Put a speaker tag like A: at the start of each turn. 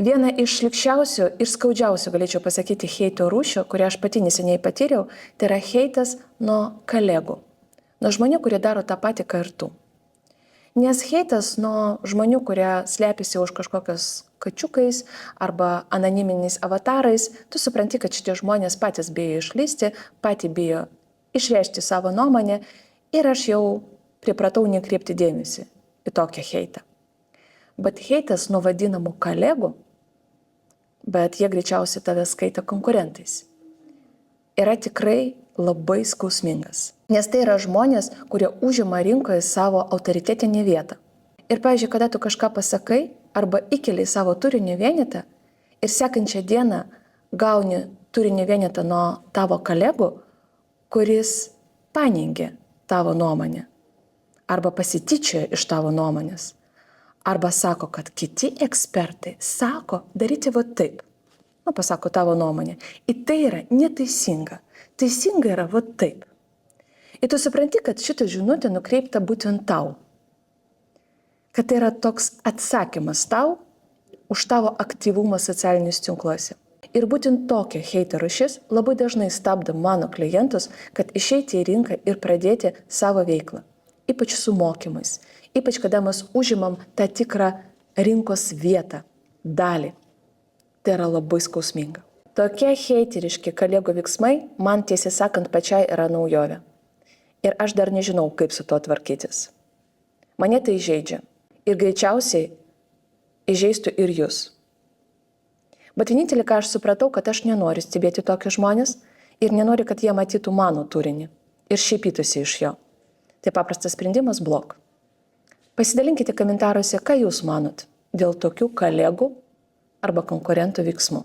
A: Viena iš šlikščiausių ir skaudžiausių, galėčiau pasakyti, heito rūšių, kurią aš pati neseniai patyriau, tai yra heitas nuo kolegų, nuo žmonių, kurie daro tą patį ką ir tu. Nes heitas nuo žmonių, kurie slepiasi už kažkokios kačiukais arba anoniminiais avatarais, tu supranti, kad šitie žmonės patys bijo išlysti, patys bijo išreikšti savo nuomonę ir aš jau pripratau nekreipti dėmesį į tokią heitą. Bet heitas nuo vadinamų kolegų, bet jie greičiausiai tave skaito konkurentais, yra tikrai labai skausmingas. Nes tai yra žmonės, kurie užima rinkoje savo autoritetinę vietą. Ir, pavyzdžiui, kada tu kažką pasakai arba įkeli savo turinio vienetą ir sekančią dieną gauni turinio vienetą nuo tavo kolegų, kuris paneigia tavo nuomonę arba pasityčioja iš tavo nuomonės. Arba sako, kad kiti ekspertai sako daryti va taip. Pasako tavo nuomonę. Ir tai yra neteisinga. Teisinga yra va taip. Ir tu supranti, kad šitą žinutę nukreipta būtent tau. Kad tai yra toks atsakymas tau už tavo aktyvumą socialiniuose tinkluose. Ir būtent tokia heito rūšis labai dažnai stabdo mano klientus, kad išeiti į rinką ir pradėti savo veiklą. Ypač su mokymais. Ypač kada mes užimam tą tikrą rinkos vietą, dalį. Tai yra labai skausminga. Tokie heiteriški kolegų veiksmai man tiesiai sakant pačiai yra naujovė. Ir aš dar nežinau, kaip su to tvarkytis. Mane tai žeidžia. Ir greičiausiai įžeistų ir jūs. Bet vienintelį, ką aš supratau, kad aš nenoriu stebėti tokius žmonės ir nenoriu, kad jie matytų mano turinį ir šaipytųsi iš jo. Tai paprastas sprendimas – blok. Pasidalinkite komentaruose, ką jūs manot dėl tokių kolegų arba konkurentų veiksmų.